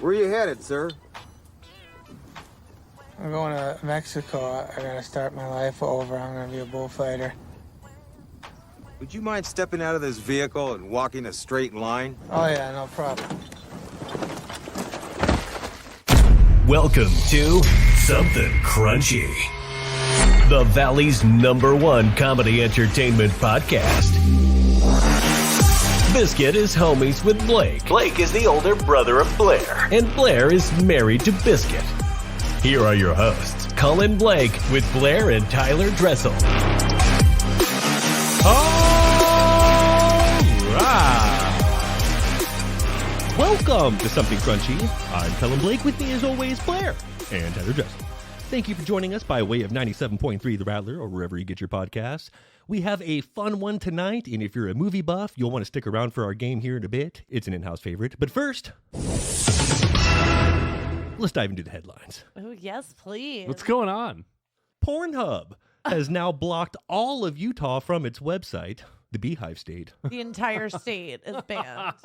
Where you headed, sir? I'm going to Mexico. I gotta start my life over. I'm gonna be a bullfighter. Would you mind stepping out of this vehicle and walking a straight line? Oh yeah, no problem. Welcome to Something Crunchy, the Valley's #1 comedy entertainment podcast. Biscuit is homies with Blake. Blake is the older brother of Blair, and Blair is married to Biscuit. Here are your hosts, Colin Blake with Blair and Tyler Dressel. Welcome to Something Crunchy. I'm Colin Blake. With me, as always, Blair and Tyler Dressel. Thank you for joining us by way of 97.3 The Rattler or wherever you get your podcasts. We have a fun one tonight, and if you're a movie buff, you'll want to stick around for our game here in a bit. It's an in-house favorite. But first, let's dive into the headlines. Oh, yes, please. What's going on? PornHub has now blocked all of Utah from its website, the Beehive State. The entire state is banned.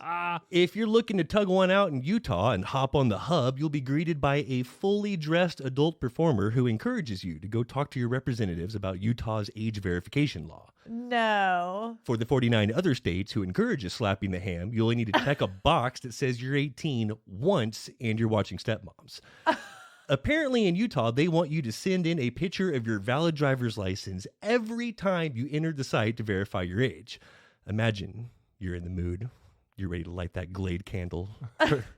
If you're looking to tug one out in Utah and hop on the hub, you'll be greeted by a fully dressed adult performer who encourages you to go talk to your representatives about Utah's age verification law. No. For the 49 other states who encourages slapping the ham, you only need to check a box that says you're 18 once and you're watching Stepmoms. Apparently in Utah, they want you to send in a picture of your valid driver's license every time you enter the site to verify your age. Imagine you're in the mood. You're ready to light that Glade candle,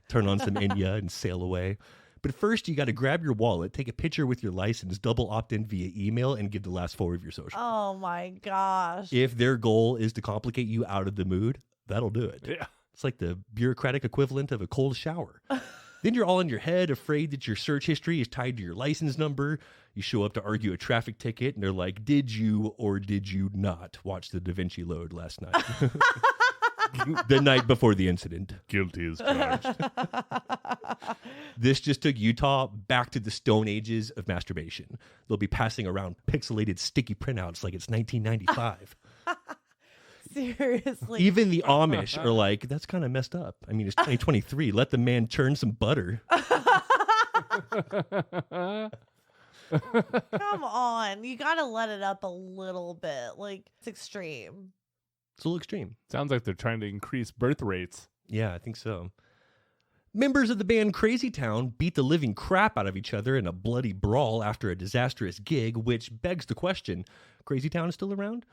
turn on some Enya and sail away. But first, you got to grab your wallet, take a picture with your license, double opt in via email, and give the last four of your social. Oh, my gosh. If their goal is to complicate you out of the mood, that'll do it. Yeah. It's like the bureaucratic equivalent of a cold shower. Then you're all in your head, afraid that your search history is tied to your license number. You show up to argue a traffic ticket, and they're like, did you or did you not watch the Da Vinci Load last night? The night before the incident. Guilty as charged. This just took Utah back to the Stone Ages of masturbation. They'll be passing around pixelated sticky printouts like it's 1995. Seriously. Even the Amish are like, that's kind of messed up. I mean, it's 2023. Let the man churn some butter. Come on. You got to let it up a little bit. Like, it's extreme. It's a little extreme. Sounds like they're trying to increase birth rates. Yeah, I think so. Members of the band Crazy Town beat the living crap out of each other in a bloody brawl after a disastrous gig, which begs the question, Crazy Town is still around?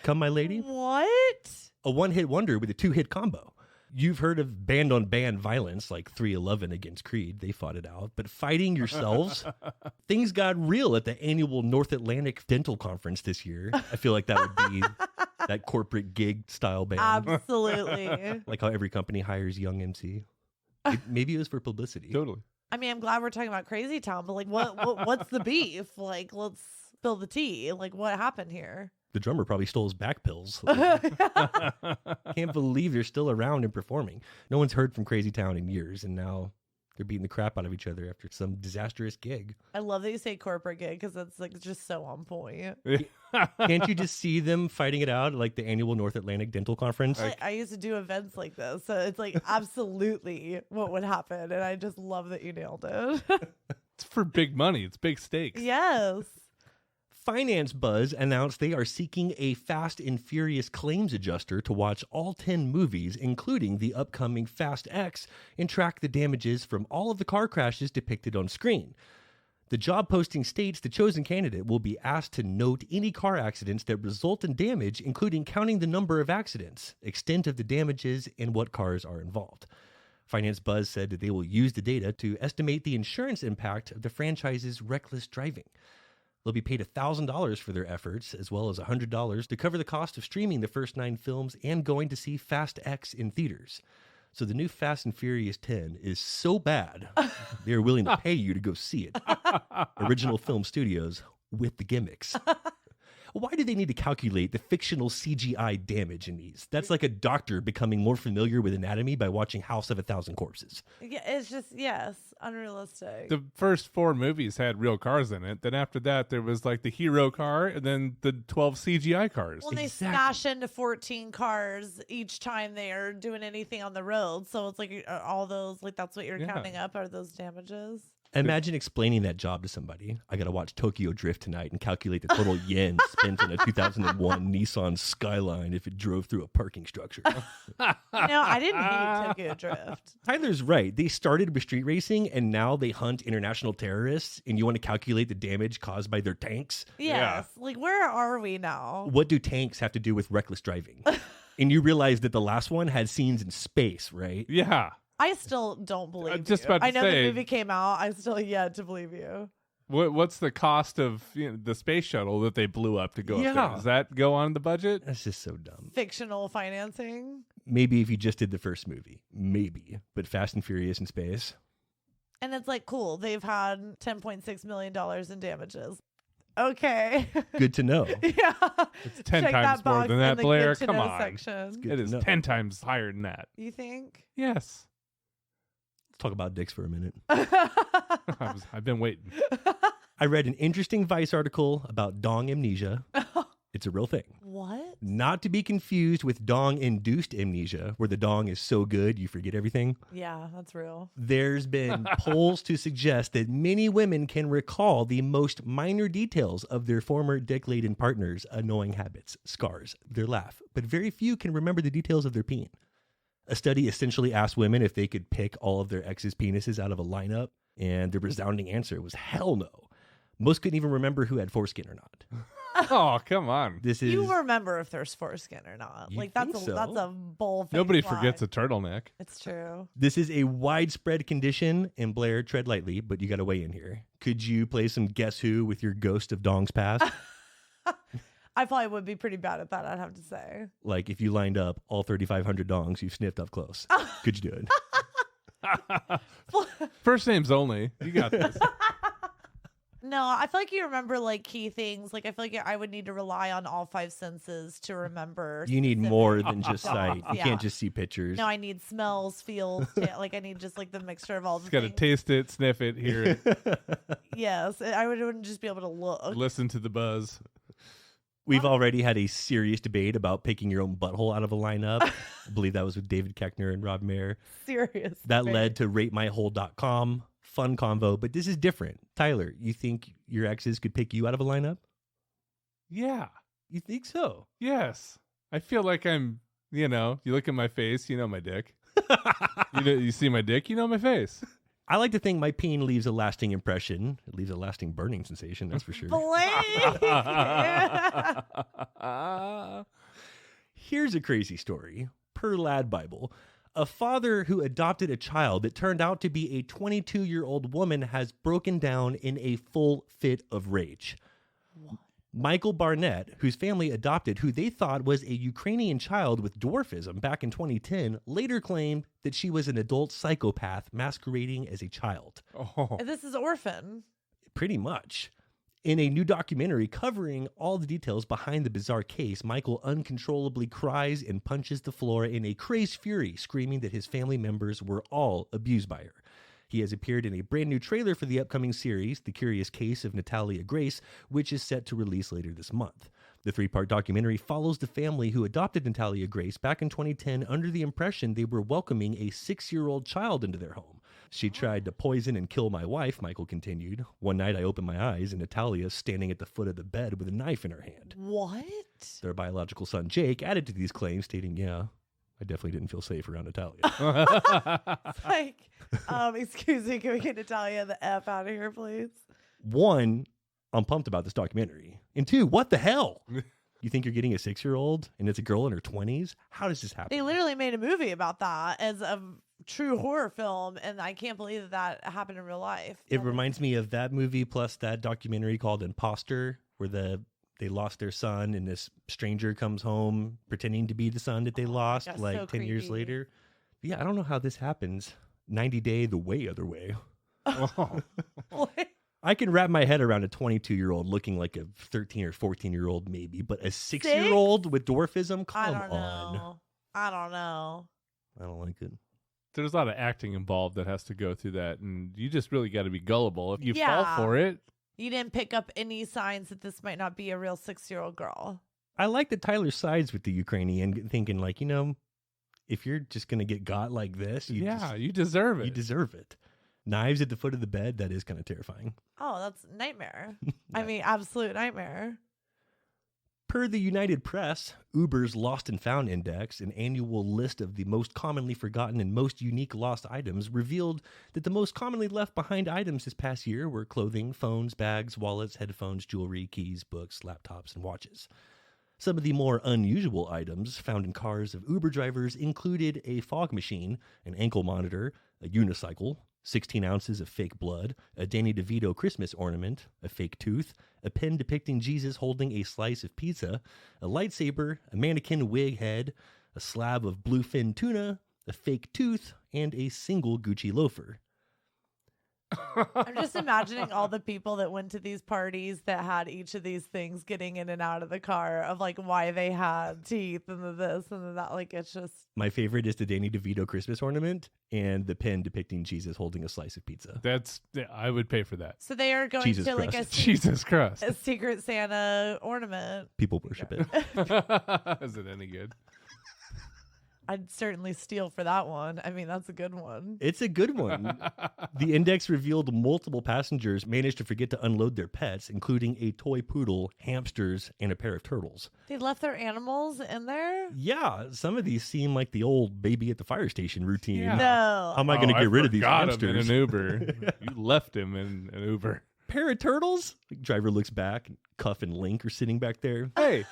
Come, my lady? What? A one-hit wonder with a two-hit combo. You've heard of band-on-band violence like 311 against Creed. They fought it out. But fighting yourselves, things got real at the annual North Atlantic Dental Conference this year. I feel like that would be that corporate gig-style band. Absolutely. Like how every company hires young MC. Maybe it was for publicity. Totally. I mean, I'm glad we're talking about Crazy Town, but like, what's the beef? Like, let's spill the tea. Like, what happened here? The drummer probably stole his back pills. Can't believe they're still around and performing. No one's heard from Crazy Town in years, and now they're beating the crap out of each other after some disastrous gig. I love that you say corporate gig because that's like just so on point. Can't you just see them fighting it out at like the annual North Atlantic Dental Conference? I used to do events like this, so it's like absolutely what would happen, and I just love that you nailed it. It's for big money. It's big stakes. Yes. Finance Buzz announced they are seeking a Fast and Furious claims adjuster to watch all 10 movies, including the upcoming Fast X, and track the damages from all of the car crashes depicted on screen. The job posting states the chosen candidate will be asked to note any car accidents that result in damage, including counting the number of accidents, extent of the damages, and what cars are involved. Finance Buzz said that they will use the data to estimate the insurance impact of the franchise's reckless driving. They'll be paid $1,000 for their efforts, as well as $100 to cover the cost of streaming the first 9 films and going to see Fast X in theaters. So the new Fast and Furious 10 is so bad, they're willing to pay you to go see it. Original Film Studios with the gimmicks. Why do they need to calculate the fictional CGI damage in these? That's like a doctor becoming more familiar with anatomy by watching House of a Thousand Corpses. Yeah, it's just, yes, unrealistic. The first 4 movies had real cars in it. Then after that, there was like the hero car and then the 12 CGI cars. Well, they Exactly. smash into 14 cars each time they are doing anything on the road. So it's like all those, like that's what you're Yeah. counting up are those damages. Imagine explaining that job to somebody. I got to watch Tokyo Drift tonight and calculate the total yen spent in a 2001 Nissan Skyline if it drove through a parking structure. I didn't hate Tokyo Drift. Tyler's right. They started with street racing and now they hunt international terrorists, and you want to calculate the damage caused by their tanks? Yes. Like, where are we now? What do tanks have to do with reckless driving? And you realize that the last one had scenes in space, right? Yeah. I still don't believe I'm just you. about to I know say- the movie came out. I still yet to believe you. What's the cost of the space shuttle that they blew up to go up Yeah. there? Does that go on the budget? That's just so dumb. Fictional financing. Maybe if you just did the first movie. Maybe. But Fast and Furious in space? And it's like, cool. They've had $10.6 million in damages. Okay. Good to know. Yeah. It's 10 Check times more box than in that, the Blair. good to Come know on. section. Good It to is know. 10 times higher than that. You think? Yes. Let's talk about dicks for a minute. I've been waiting. I read an interesting Vice article about dong amnesia. It's a real thing. What? Not to be confused with dong-induced amnesia, where the dong is so good you forget everything. Yeah, that's real. There's been polls to suggest that many women can recall the most minor details of their former dick-laden partner's annoying habits, scars, their laugh, but very few can remember the details of their peen. A study essentially asked women if they could pick all of their ex's penises out of a lineup, and the resounding answer was hell no. Most couldn't even remember who had foreskin or not. Oh, come on. This is You remember if there's foreskin or not. You Like, that's think a that's so? a bold Nobody forgets lie. a turtleneck. It's true. This is a widespread condition, and Blair, tread lightly, but you got to weigh in here. Could you play some Guess Who with your ghost of Dong's past? I probably would be pretty bad at that, I'd have to say. Like if you lined up all 3,500 dongs you've sniffed up close. Could you do it? First names only. You got this. No, I feel like you remember like key things. Like I feel like I would need to rely on all 5 senses to remember. You need specific more than just dogs. sight. You Yeah. can't just see pictures. No, I need smells, feels. Like I need just like the mixture of all the Got to things. taste it, sniff it, hear it, Yes, I wouldn't just be able to look. listen to the buzz. We've already had a serious debate about picking your own butthole out of a lineup. I believe that was with David Keckner and Rob Mayer. Serious. That debate. led to ratemyhole.com. Fun convo, but this is different. Tyler, you think your exes could pick you out of a lineup? Yeah. You think so? Yes. I feel like I'm, you look at my face, you know my dick. You see my dick, you know my face. I like to think my peen leaves a lasting impression. It leaves a lasting burning sensation, that's for sure. Blake! Here's a crazy story. Per Lad Bible, a father who adopted a child that turned out to be a 22-year-old woman has broken down in a full fit of rage. Michael Barnett, whose family adopted who they thought was a Ukrainian child with dwarfism back in 2010, later claimed that she was an adult psychopath masquerading as a child. Oh. This is Orphan. Pretty much. In a new documentary covering all the details behind the bizarre case, Michael uncontrollably cries and punches the floor in a crazed fury, screaming that his family members were all abused by her. He has appeared in a brand new trailer for the upcoming series, The Curious Case of Natalia Grace, which is set to release later this month. The 3-part documentary follows the family who adopted Natalia Grace back in 2010 under the impression they were welcoming a 6-year-old child into their home. She tried to poison and kill my wife, Michael continued. One night I opened my eyes and Natalia's standing at the foot of the bed with a knife in her hand. What? Their biological son, Jake, added to these claims, stating, yeah, I definitely didn't feel safe around Natalia. Like, excuse me, can we get Natalia the F out of here, please? One, I'm pumped about this documentary. And two, what the hell? You think you're getting a 6-year-old and it's a girl in her 20s? How does this happen? They literally made a movie about that as a true horror film, and I can't believe that happened in real life. It reminds me of that movie plus that documentary called Imposter, where they lost their son and this stranger comes home pretending to be the son that they lost gosh, like so 10 years creepy. later. Yeah, I don't know how this happens. 90 Day the way other way. Oh. What? I can wrap my head around a 22-year-old looking like a 13 or 14-year-old maybe, but a 6-year-old with dwarfism? Come on. I don't know. I don't like it. There's a lot of acting involved that has to go through that, and you just really got to be gullible. If you fall Yeah. for it, You didn't pick up any signs that this might not be a real 6-year-old girl. I like that Tyler sides with the Ukrainian, thinking like, if you're just going to get got like this, you deserve it. You deserve it. Knives at the foot of the bed, that is kind of terrifying. Oh, that's nightmare. I mean, absolute nightmare. Per the United Press, Uber's Lost and Found Index, an annual list of the most commonly forgotten and most unique lost items, revealed that the most commonly left behind items this past year were clothing, phones, bags, wallets, headphones, jewelry, keys, books, laptops, and watches. Some of the more unusual items found in cars of Uber drivers included a fog machine, an ankle monitor, a unicycle, 16 ounces of fake blood, a Danny DeVito Christmas ornament, a fake tooth, a pen depicting Jesus holding a slice of pizza, a lightsaber, a mannequin wig head, a slab of bluefin tuna, a fake tooth, and a single Gucci loafer. I'm just imagining all the people that went to these parties that had each of these things getting in and out of the car of like why they had teeth and the this and the that. Like it's just. My favorite is the Danny DeVito Christmas ornament and the pen depicting Jesus holding a slice of pizza. I would pay for that. So they are going Jesus to like Christ. Jesus Christ. a Secret Santa ornament. People worship it. Is it any good? I'd certainly steal for that one. I mean, that's a good one. It's a good one. The index revealed multiple passengers managed to forget to unload their pets, including a toy poodle, hamsters, and a pair of turtles. They left their animals in there? Yeah, some of these seem like the old baby at the fire station routine. Yeah. No. How am I going to get rid of these Him hamsters? in an Uber. You left him in an Uber. Pair of turtles? Driver looks back. Cuff and Link are sitting back there. Hey.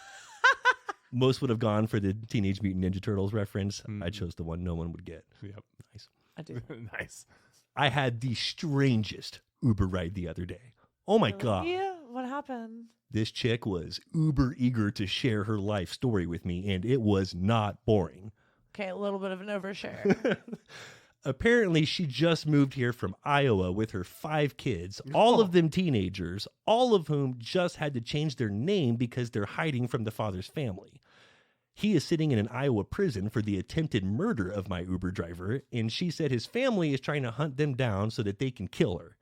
Most would have gone for the Teenage Mutant Ninja Turtles reference. I chose the one no one would get. Yep. Nice. I do. Nice. I had the strangest Uber ride the other day. Oh my God. Yeah. What happened? This chick was uber eager to share her life story with me, and it was not boring. Okay, a little bit of an overshare. Apparently, she just moved here from Iowa with her 5 kids, all of them teenagers, all of whom just had to change their name because they're hiding from the father's family. He is sitting in an Iowa prison for the attempted murder of my Uber driver, and she said his family is trying to hunt them down so that they can kill her.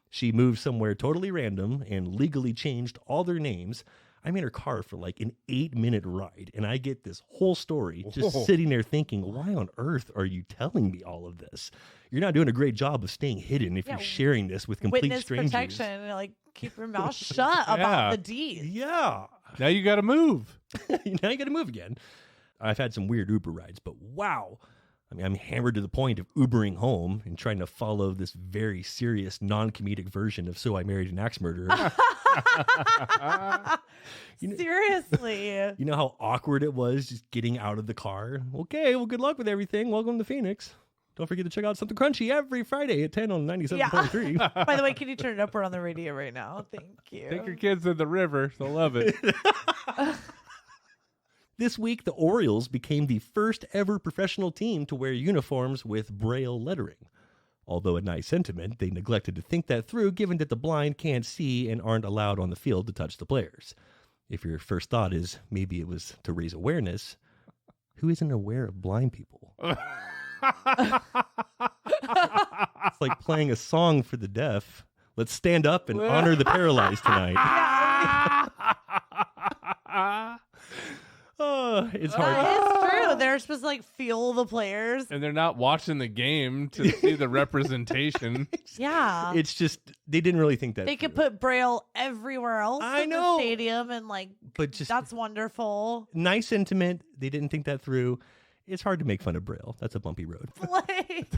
She moved somewhere totally random and legally changed all their names. I'm in her car for like an 8-minute ride, and I get this whole story just sitting there thinking, why on earth are you telling me all of this? You're not doing a great job of staying hidden if you're sharing this with complete Witness strangers. protection. Like, keep your mouth shut about the deed. Yeah. Now you got to move. Now you got to move again. I've had some weird Uber rides, but wow. I mean, I'm hammered to the point of Ubering home and trying to follow this very serious, non-comedic version of So I Married an Axe Murderer. Seriously. You know how awkward it was just getting out of the car? Okay, well, good luck with everything. Welcome to Phoenix. Don't forget to check out Something Crunchy every Friday at 10 on 97.3. By the way, can you turn it up? We're on the radio right now. Thank you. Take your kids to the river. They'll love it. This week, the Orioles became the first ever professional team to wear uniforms with Braille lettering. Although a nice sentiment, they neglected to think that through, given that the blind can't see and aren't allowed on the field to touch the players. If your first thought is maybe it was to raise awareness, who isn't aware of blind people? It's like playing a song for the deaf. Let's stand up and honor the paralyzed tonight. Oh, it's hard. It's true. They're supposed to like feel the players. And they're not watching the game to see the representation. Yeah. It's just, they didn't really think that They through. could put Braille everywhere else I in know. the stadium and like, But just that's wonderful. nice sentiment. They didn't think that through. It's hard to make fun of Braille. That's a bumpy road. Like,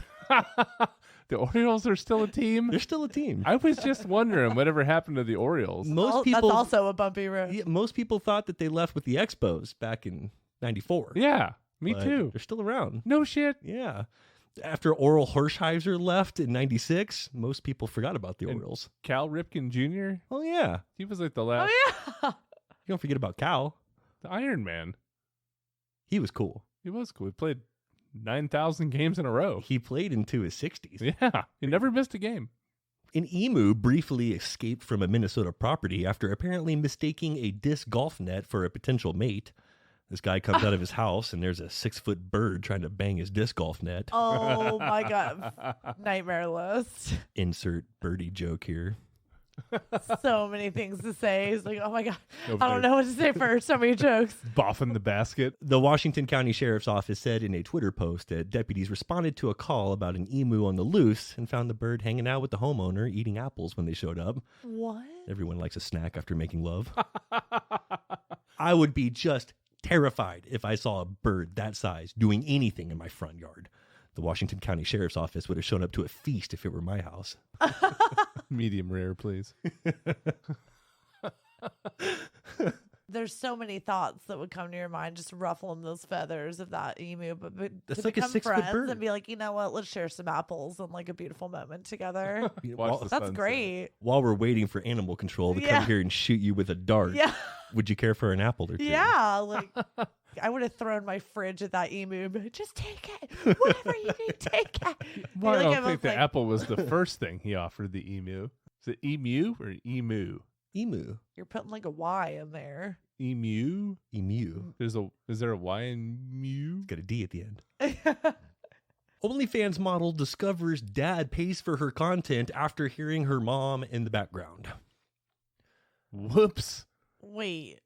The Orioles are still a team? They're still a team. I was just wondering whatever happened to the Orioles. Most people, that's also a bumpy road. yeah, most people thought that they left with the Expos back in '94. Yeah, me But too. They're still around. No shit. Yeah. After Oral Hirschheiser left in '96, most people forgot about the And- Orioles. Cal Ripken Jr. Oh yeah. He was like the last Oh, yeah. You don't forget about Cal. the Iron Man. He was cool. He was cool. He played 9,000 games in a row. He played into his 60s. Yeah, he never missed a game. An emu briefly escaped from a Minnesota property after apparently mistaking a disc golf net for a potential mate. This guy comes out of his house and there's a 6-foot bird trying to bang his disc golf net. Oh my God. Nightmare list. Insert birdie joke here. So many things to say. He's like, oh my God. Over I don't there. know what to say first. So many jokes. Boffing the basket. The Washington County Sheriff's Office said in a Twitter post that deputies responded to a call about an emu on the loose and found the bird hanging out with the homeowner eating apples when they showed up. What? Everyone likes a snack after making love. I would be just terrified if I saw a bird that size doing anything in my front yard. The Washington County Sheriff's Office would have shown up to a feast if it were my house. Medium rare, please. There's so many thoughts that would come to your mind, just ruffling those feathers of that emu. But That's to like a become 6-foot friends bird. and be like, you know what? Let's share some apples and like a beautiful moment together. Watch the That's sunset. great. While we're waiting for animal control to Yeah. come here and shoot you with a dart, Yeah. would you care for an apple or two? Yeah. Like, I would have thrown my fridge at that emu, but just take it. Whatever you need, take it. Well, Like, I I'm don't think the like- apple was the first thing he offered the emu. Is it emu or emu? Emu. You're putting like a Y in there. Emu? Emu. Is there a Y in mew? Got a D at the end. OnlyFans model discovers dad pays for her content after hearing her mom in the background. Whoops. Wait.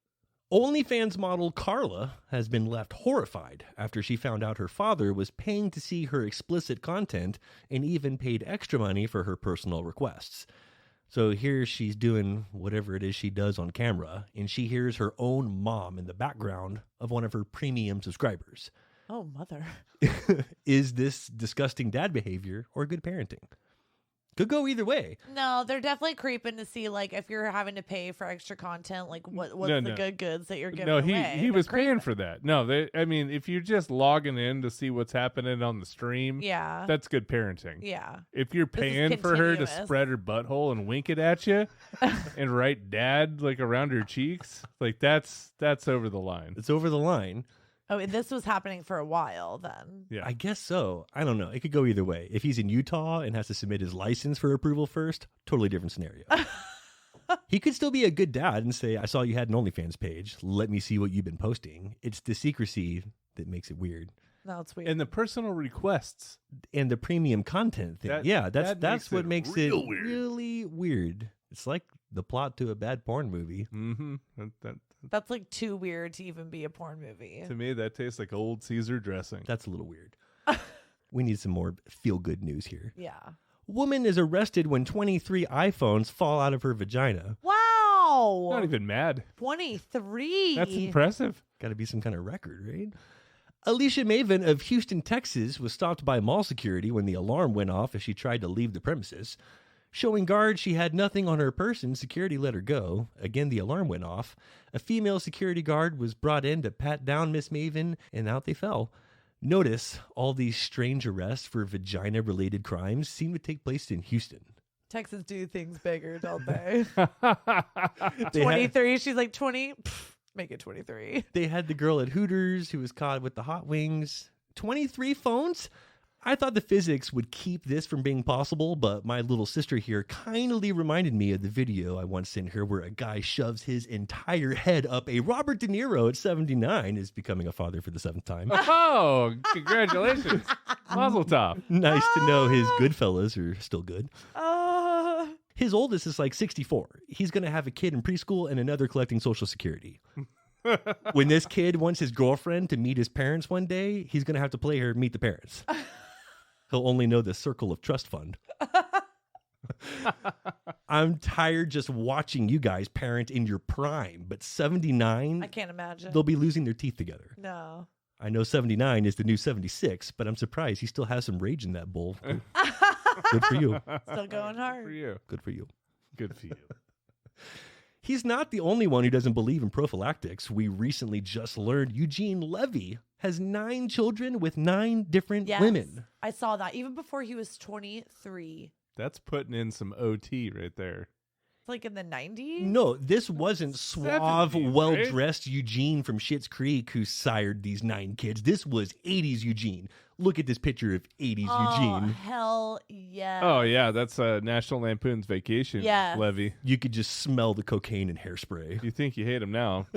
OnlyFans model Carla has been left horrified after she found out her father was paying to see her explicit content and even paid extra money for her personal requests. So here she's doing whatever it is she does on camera, and she hears her own mom in the background of one of her premium subscribers. Oh, mother. Is this disgusting dad behavior or good parenting? Could go either way. No, they're definitely creeping to see like if you're having to pay for extra content, like what's No, the no. good goods that you're giving No, away. he They're was paying creeping. for that. No, I mean, if you're just logging in to see what's happening on the stream, Yeah. that's good parenting. Yeah. If you're This is paying for her to continuous. spread her butthole and wink it at you and write dad like around her cheeks, like that's over the line. It's over the line. Oh, and this was happening for a while then. Yeah. I guess so. I don't know. It could go either way. If he's in Utah and has to submit his license for approval first, totally different scenario. He could still be a good dad and say, I saw you had an OnlyFans page. Let me see what you've been posting. It's the secrecy that makes it weird. No, it's weird. And the personal requests. And the premium content thing. That That's what makes it real weird. really weird. It's like the plot to a bad porn movie. Mm-hmm. That's like too weird to even be a porn movie. To me, that tastes like old Caesar dressing. That's a little weird. We need some more feel-good news here. Yeah. Woman is arrested when 23 iPhones fall out of her vagina. Wow. Not even mad. 23. That's impressive. Got to be some kind of record, right? Alicia Maven of Houston, Texas, was stopped by mall security when the alarm went off as she tried to leave the premises. Showing guards she had nothing on her person, security let her go. Again, the alarm went off. A female security guard was brought in to pat down Miss Maven, and out they fell. Notice all these strange arrests for vagina-related crimes seem to take place in Houston. Texans do things bigger, don't they? They had- 23. She's like 20. Pff, make it 23. They had the girl at Hooters who was caught with the hot wings. 23 phones? I thought the physics would keep this from being possible, but my little sister here kindly reminded me of the video I once sent her where a guy shoves his entire head up a Robert De Niro at 79 is becoming a father for the 7th time. Oh, congratulations. Mazel tov. Nice to know his Goodfellas are still good. Uh, His oldest is like 64. He's going to have a kid in preschool and another collecting Social Security. When this kid wants his girlfriend to meet his parents one day, he's going to have to play her Meet the Parents. He'll only know the Circle of Trust Fund. I'm tired just watching you guys parent in your prime, but 79, I can't imagine. they'll be losing their teeth together. No. I know 79 is the new 76, but I'm surprised he still has some rage in that bull. Good for you. Still going For hard. you. Good for you. Good for you. He's not the only one who doesn't believe in prophylactics. We recently just learned Eugene Levy has 9 children with 9 different Yes. women. I saw that even before he was 23. That's putting in some OT right there. like in the 90s? No, this wasn't suave, 70s, well-dressed Eugene from Schitt's Creek who sired these 9 kids. This was 80s Eugene. Look at this picture of 80s Eugene. Hell yeah. Oh yeah, that's National Lampoon's Vacation. Yes. Levy. You could just smell the cocaine and hairspray. You think you hate him now?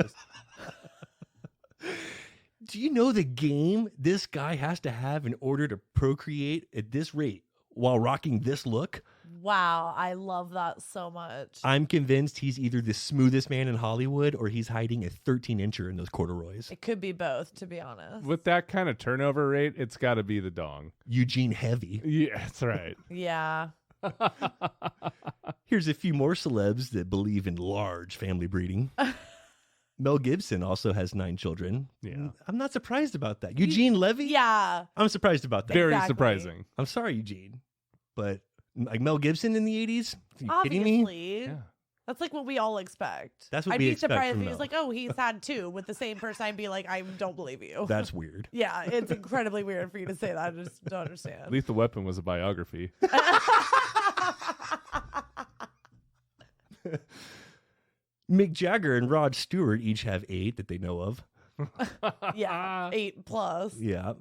Do you know the game this guy has to have in order to procreate at this rate while rocking this look? Wow, I love that so much. I'm convinced he's either the smoothest man in Hollywood or he's hiding a 13-incher in those corduroys. It could be both, to be honest. With that kind of turnover rate, it's got to be the dong. Eugene Heavy. Yeah, that's right. Yeah. Here's a few more celebs that believe in large family breeding. Mel Gibson also has 9 children. Yeah. I'm not surprised about that. Eugene Levy? Yeah. I'm surprised about that. Very Exactly. surprising. I'm sorry, Eugene. But like Mel Gibson in the 80s? Are you kidding me? Obviously. Yeah. That's like what we all expect. That's what I'd we be expect surprised from if he was Mel. like, oh, he's had 2 with the same person. I'd be like, I don't believe you. That's weird. Yeah, it's incredibly weird for you to say that. I just don't understand. Lethal Weapon was a biography. Mick Jagger and Rod Stewart each have 8 that they know of. Yeah, 8 plus. Yeah.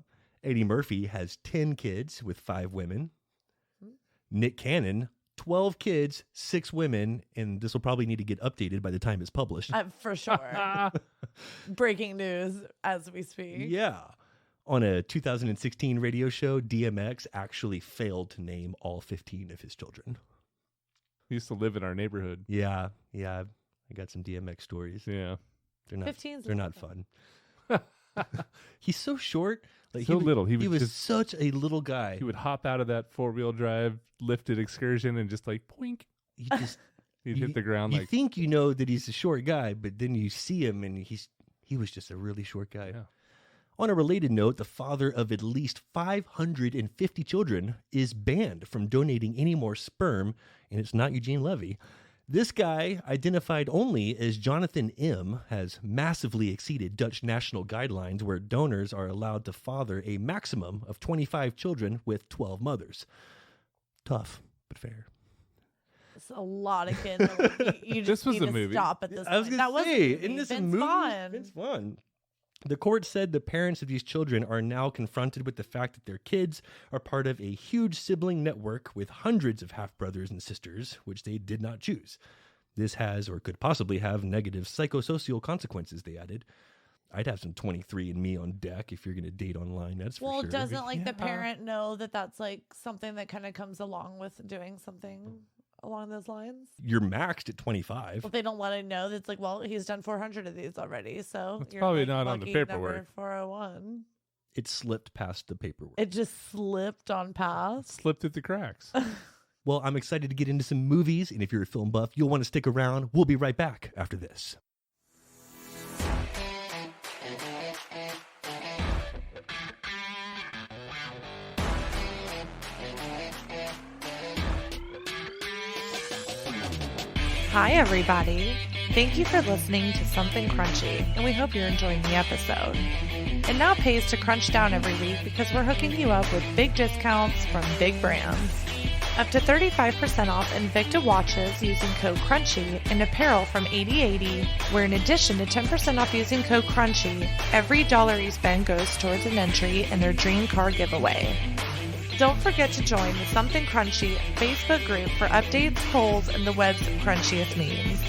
Eddie Murphy has 10 kids with 5 women. Nick Cannon, 12 kids, 6 women, and this will probably need to get updated by the time it's published. For sure. Breaking news as we speak. Yeah. On a 2016 radio show, DMX actually failed to name all 15 of his children. He used to live in our neighborhood. Yeah. I got some DMX stories. Yeah. They're not 15's they're not fun. He's so short. Like So little. He was just- such a little guy. He would hop out of that 4-wheel drive lifted excursion and just like poink. He just He'd hit the ground you like think you know that he's a short guy, but then you see him and he was just a really short guy. Yeah. On a related note, the father of at least 550 children is banned from donating any more sperm, and it's not Eugene Levy. This guy, identified only as Jonathan M., has massively exceeded Dutch national guidelines where donors are allowed to father a maximum of 25 children with 12 mothers. Tough, but fair. It's a lot of kids. You just This was need a to movie. stop at this I was point. going That was to a say, movie. isn't this a Vince movie? Vaughn. It's fun. The court said the parents of these children are now confronted with the fact that their kids are part of a huge sibling network with hundreds of half-brothers and sisters, which they did not choose. This has, or could possibly have, negative psychosocial consequences, they added. I'd have some 23andMe on deck if you're going to date online, that's for Well, sure. doesn't like the parent know that that's like something that kind of comes along with doing something along those lines? You're maxed at 25. Well, they don't let it know. That's like, well, he's done 400 of these already, so It's you're, probably like, not on the lucky paperwork. number 401. It slipped past the paperwork. It just slipped on past. slipped through the cracks. Well, I'm excited to get into some movies, and if you're a film buff, you'll want to stick around. We'll be right back after this. Hi, everybody. Thank you for listening to Something Crunchy, and we hope you're enjoying the episode. It now pays to crunch down every week because we're hooking you up with big discounts from big brands. Up to 35% off Invicta watches using code CRUNCHY and apparel from 8080, where in addition to 10% off using code CRUNCHY, every dollar you spend goes towards an entry in their dream car giveaway. Don't forget to join the Something Crunchy Facebook group for updates, polls, and the web's crunchiest memes.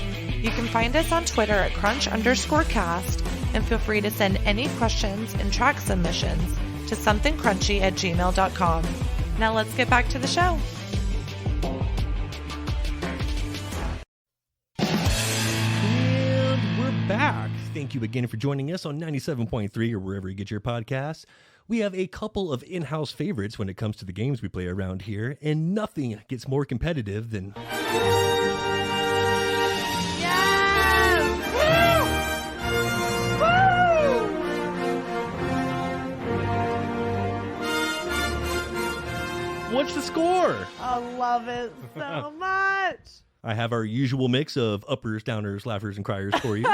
You can find us on Twitter at crunch_cast, and feel free to send any questions and track submissions to somethingcrunchy@gmail.com. Now let's get back to the show. And we're back. Thank you again for joining us on 97.3 or wherever you get your podcasts. We have a couple of in-house favorites when it comes to the games we play around here, and nothing gets more competitive than... What's the score? I love it so much. I have our usual mix of uppers, downers, laughers, and criers for you.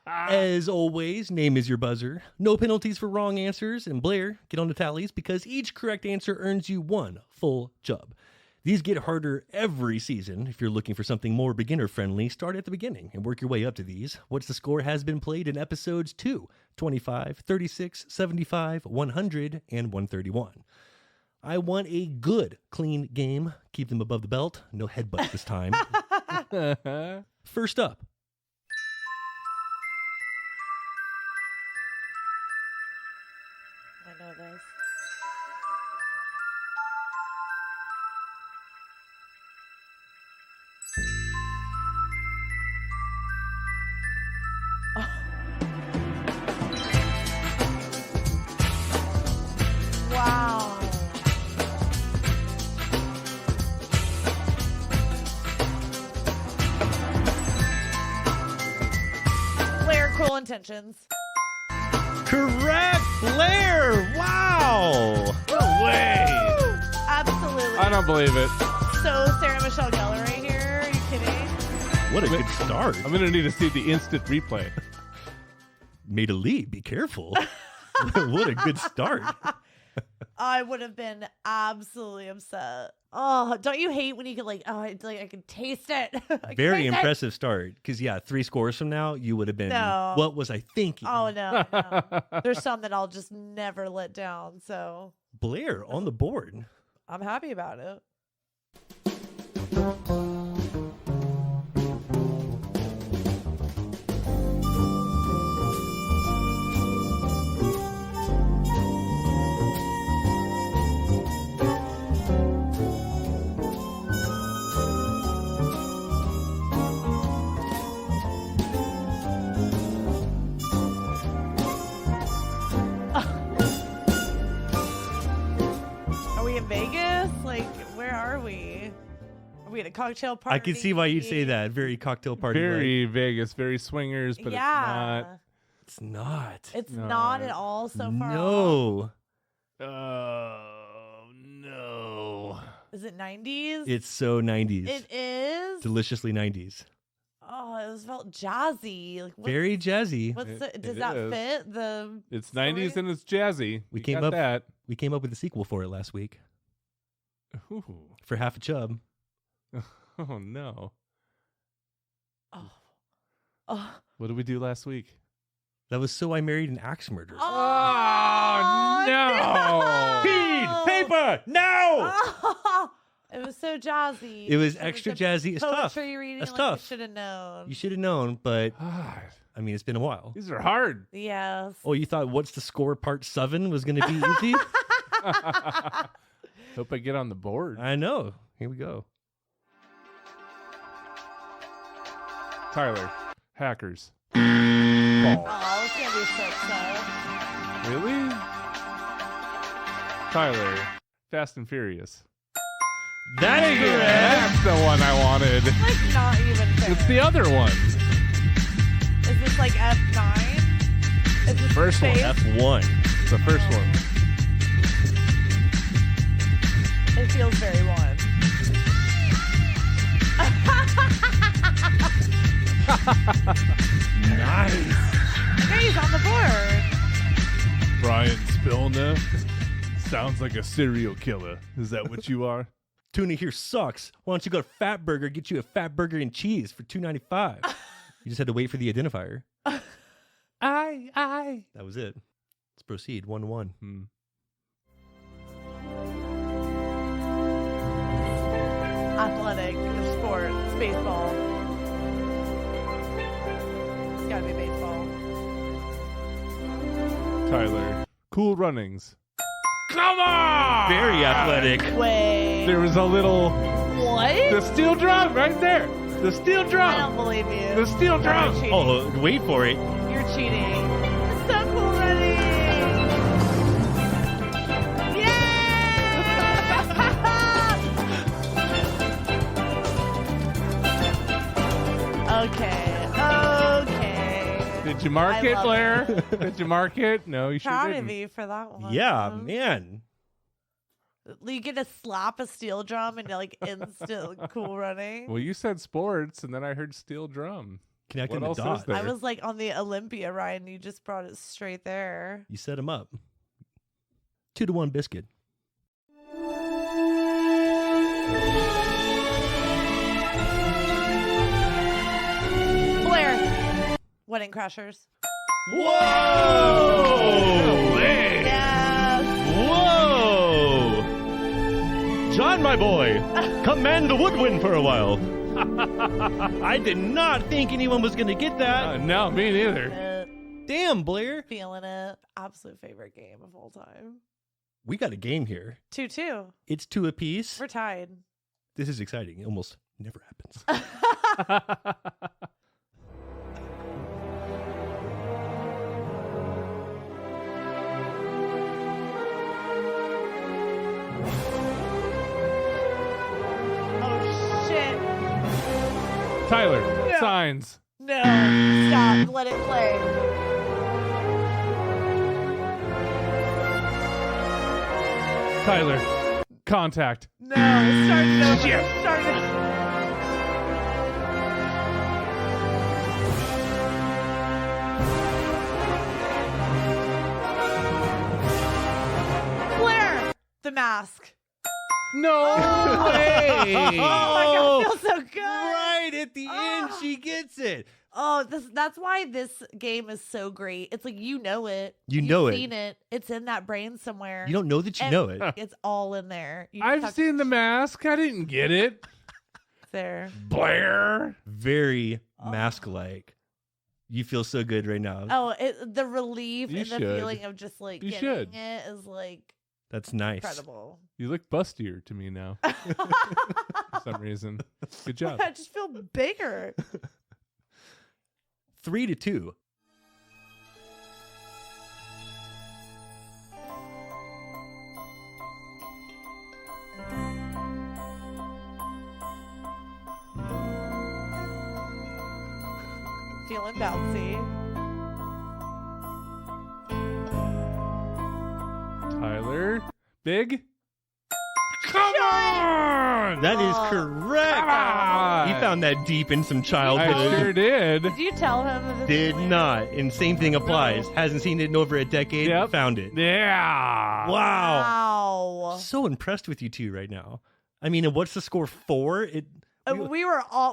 As always, name is your buzzer. No penalties for wrong answers. And Blair, get on the tallies because each correct answer earns you 1 full chub. These get harder every season. If you're looking for something more beginner-friendly, start at the beginning and work your way up to these. What's the Score has been played in episodes 2, 25, 36, 75, 100, and 131. I want a good, clean game. Keep them above the belt. No headbutts this time. First up. I know this. Wow. Blair, Cruel Intentions. Correct, Blair! Wow! No way. Absolutely. I don't believe it. So Sarah Michelle Gellar right here. Are you kidding? What a good start. I'm going to need to see the instant replay. Made a lead. Be careful. What a good start. I would have been absolutely upset. Oh, don't you hate when you can it's like I can taste it. I can Very taste it. impressive start. Because, 3 scores from now, you would have been, No. what was I thinking? Oh no, no. There's some that I'll just never let down. So Blair on the board. I'm happy about it. Are we in Vegas? Like, where are we? Are we at a cocktail party? I can see why you'd say that. Very cocktail party. Very Vegas, very swingers, but Yeah. It's not. It's No. not at all so far off. No. Oh, no. Is it 90s? It's so 90s. It is? Deliciously 90s. Oh, it was felt jazzy. Like, Very jazzy. What's It- does it that is. fit the It's story? 90s and it's jazzy. We You came got up- that. We came up with a sequel for it last week Ooh. for Half a Chub. Oh, no. Oh. Oh. What did we do last week? That was So I Married an Axe Murderer. Oh, no. Peed! Paper! Now! Oh. It was so jazzy. It was It extra the jazzy. It's tough. Poetry reading It's like tough. I should have known. You should have known, but God, I mean, it's been a while. these are hard. Yes. Oh, you thought What's the Score Part 7 was going to be easy? Hope I get on the board. I know. Here we go. Tyler, hackers. Oh, I was gonna be so upset. Really? Tyler, Fast and Furious. That's correct. That's the one I wanted. Like not even fair. It's the other one. Is this like F9? Is this First one, space? F1. It's the first one. It feels very one. Nice. Okay, he's on the board. Brian Spilner. Sounds like a serial killer. Is that what you are? Tuna here sucks. Why don't you go to Fat Burger, get you a Fat Burger and cheese for $2.95? You just had to wait for the identifier. That was it. Let's proceed. 1-1. Athletic, or sport, it's baseball. It's gotta be baseball. Tyler, Cool Runnings. Come on! Very athletic. Wait. There was a little... What? The steel drum right there. The steel I drum. don't believe you. The steel drum. You're cheating. Oh, wait for it. You're cheating. It's so cool, Ready. Okay. Did you mark I it, love Blair? Did you mark it? No, you sure Proud didn't. of you for that one. Yeah, man. You get to slap a steel drum and like instant cool running. Well, you said sports, and then I heard steel drum. Connecting What the else dots. is there? I was like on the Olympia ride and you just brought it straight there. You set him up. 2-1 biscuit. Wedding Crashers. Whoa! Yes. Whoa! John, my boy, command the woodwind for a while. I did not think anyone was going to get that. No, me neither. Damn, Blair. Feeling it. Absolute favorite game of all time. We got a game here. 2-2. It's 2 apiece. We're tied. This is exciting. It almost never happens. Oh, shit. Tyler, No. signs. No. Stop. Let it play. Tyler, contact. No. Start it over. Shit. Start it over. Blair. The Mask. No way. Oh my God, it feels so good. Right at the end, Oh. she gets it. Oh, that's why this game is so great. It's like you know it. You know it. You've seen it. It's in that brain somewhere. You don't know that you And know it. It's all in there. You just I've have to- seen The Mask. I didn't get it. there. Blair. Very mask-like. You feel so good right now. Oh, the relief You and the should. feeling of just like You getting should. it is like That's nice. incredible. You look bustier to me now for some reason. Good job. I just feel bigger. 3-2. Feeling bouncy. Tyler, big. Come on. That is correct. Come on. You found that deep in some I childhood. sure did. Did you tell him? That this Did was- not. And same thing applies. Hasn't seen it in over a decade. Yep. Found it. Yeah. Wow. Wow. So impressed with you two right now. I mean, and what's the score? 4?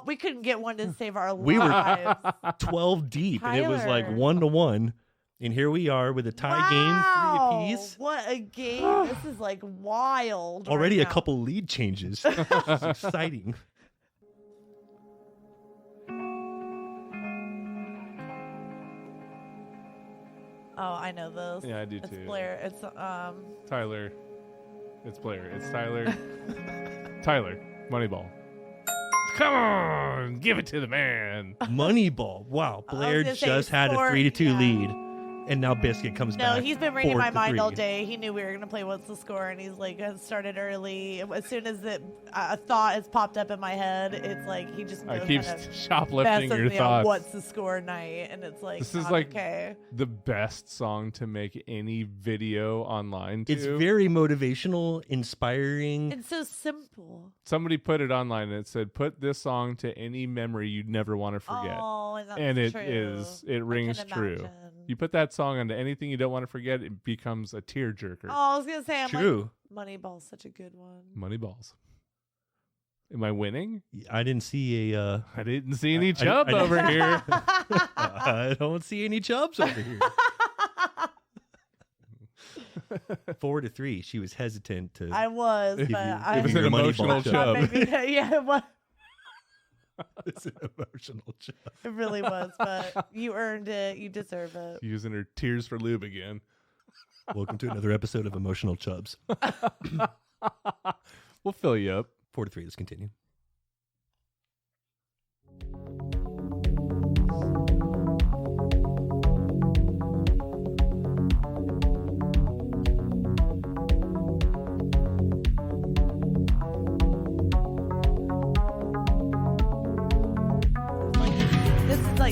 We couldn't get one to save our We were- lives. 12 deep. And it was like Tyler. 1-1. And here we are with a tie Wow. game, 3 apiece. What a game. This is like wild. Already right a now. couple lead changes. It's exciting. Oh, I know this. Yeah, I do It's too. Blair. It's Tyler. It's Blair. It's Tyler. Tyler. Moneyball. Come on. Give it to the man. Moneyball. Wow. I was Blair gonna say just had a sport, 3-2 yeah. lead. And now Biscuit comes No, back. he's been reading my mind 4-3. all day. He knew we were gonna play What's the Score, and he's like started early. As soon as a thought has popped up in my head, it's like he just I knows keep how to shoplifting mess your with me on thoughts. What's the Score night, and it's like This is not like okay. the best song to make any video online to. It's very motivational, inspiring. It's so simple. Somebody put it online and it said, put this song to any memory you'd never want to forget. Oh, and that's and it true. is, it I rings can true. imagine. You put that song onto anything you don't want to forget, it becomes a tearjerker. Oh, I was gonna say, I'm True. like, Moneyball's such a good one. Moneyballs. Am I winning? I didn't see a. I didn't see any I- chub I- over here. I don't see any chubs over here. 4-3. She was hesitant to. I was, but you- I it was Your an money emotional ball chub. maybe, yeah, it was. It's an emotional chub. It really was, but you earned it. You deserve it. Using her tears for lube again. Welcome to another episode of Emotional Chubs. We'll fill you up. 4-3. Let's continue.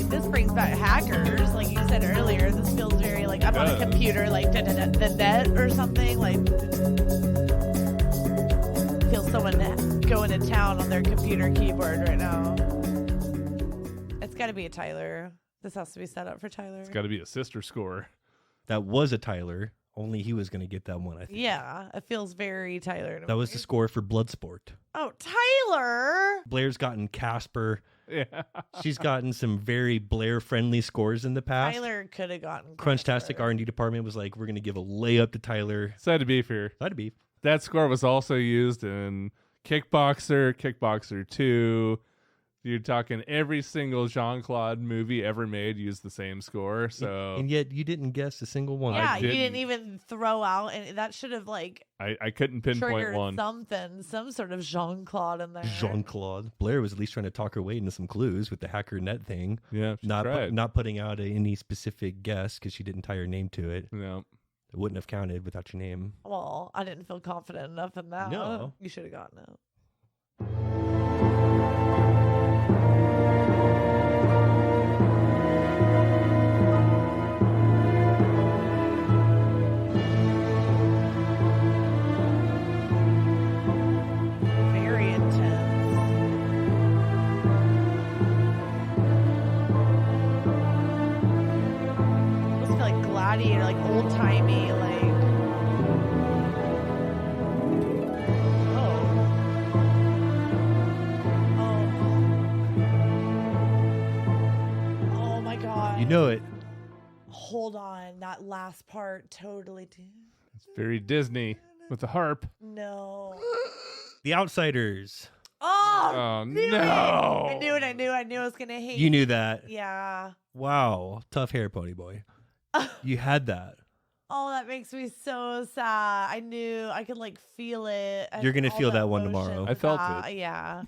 This brings back hackers, like you said earlier. This feels very like I'm on a computer, like the net or something. Like feels someone going to town on their computer keyboard right now. It's got to be a Tyler. This has to be set up for Tyler. It's got to be a sister score. That was a Tyler. Only he was going to get that one, I think. Yeah, it feels very Tyler to That me. was the score for Bloodsport. Oh, Tyler! Blair's gotten Casper. Yeah. She's gotten some very Blair-friendly scores in the past. Tyler could have gotten Crunchtastic Casper. R&D department was like, we're going to give a layup to Tyler. Side to beef here. That'd be. That score was also used in Kickboxer, Kickboxer 2. You're talking every single Jean-Claude movie ever made used the same score. So And yet you didn't guess a single one. Yeah, you didn't. didn't even throw out, and that should have like I couldn't pinpoint triggered one. something, some sort of Jean-Claude in there. Jean-Claude. Blair was at least trying to talk her way into some clues with the hacker net thing. Yeah, she Not tried. not putting out any specific guess because she didn't tie her name to it. No. It wouldn't have counted without your name. Well, I didn't feel confident enough in that. No. You should have gotten it. Very intense. Must feel like Gladiator, like old timey, like. Oh. Oh. Oh my God. You know it. Hold on. That last part totally did. It's very Disney with the harp. No. The Outsiders. Oh, Oh, knew it. no. I knew it. I knew I was going to hate You knew that. Yeah. Wow. Tough hair, Pony Boy. You had that. Oh, that makes me so sad. I knew I could like feel it. You're gonna All feel the that one emotion. tomorrow. I felt it. Yeah.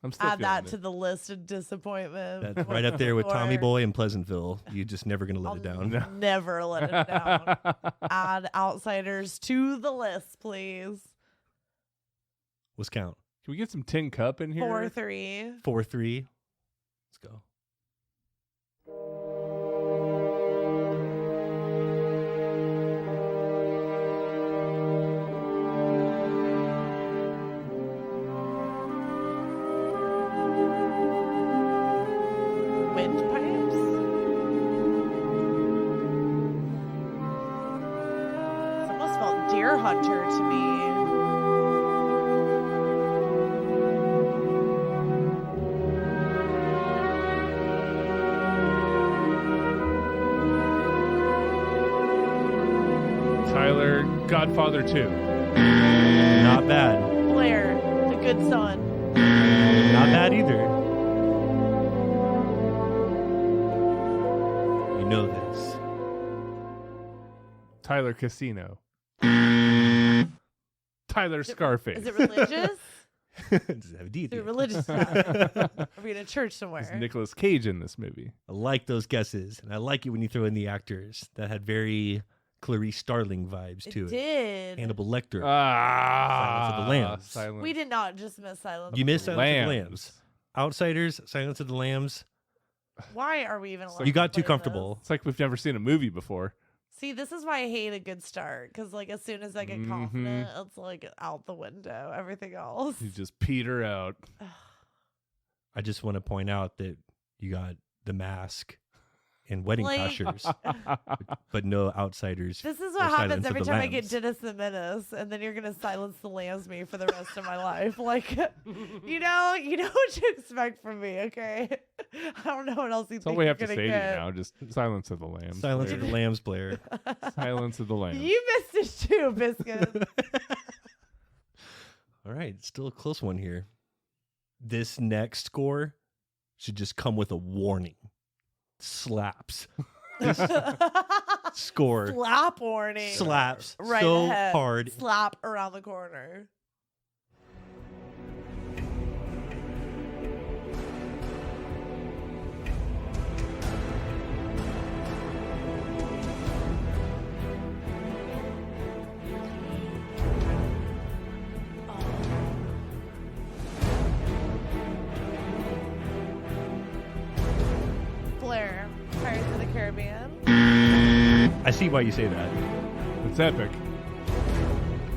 I'm still Add that feeling to it. the list of disappointment. That's right up there with Tommy Before- Boy and Pleasantville. You're just never going to let I'll it down. No. never let it down. Add Outsiders to the list, please. Let's count. Can we get some Tin Cup in here? 4-3. 4-3. Let's go. Windpipes. This almost felt Deer Hunter to me. Tyler, Godfather 2. Not bad. Blair, the good son. Not bad either. You know this. Tyler, Casino. Tyler, Scarface. Is it religious? Does it have a D Is it there? religious stuff? Are we in a church Is somewhere? Nicolas Cage in this movie? I like those guesses, and I like it when you throw in the actors. That had very Clarice Starling vibes to It it. did. Hannibal Lecter. Ah, Silence of the Lambs. Silence. We did not just miss Silence. You of the missed Lambs. Silence of the Lambs. Outsiders, Silence of the Lambs. Why are we even allowed You got to too play comfortable. this? It's like we've never seen a movie before. See, this is why I hate a good start. Because, like, as soon as I get confident, it's like out the window. Everything else. You just peter out. I just want to point out that you got The Mask and Wedding Like- Crashers, but no Outsiders. This is or what happens Silence of every the time I get Lambs. Dennis the Menace, and then you're gonna silence the lambs me for the rest of my life. Like, you know what you expect from me, okay? I don't know what else you That's all think we you're have to gonna say to you get. now. Just Silence of the Lambs. Silence of Blair. the Lambs, Blair. Silence of the Lambs. You missed it too, Biscuit. All right, still a close one here. This next score should just come with a warning. Slaps. This score Slap warning. slaps Right so ahead. hard. Slap around the corner. Blair, Pirates of the Caribbean. I see why you say that. It's epic.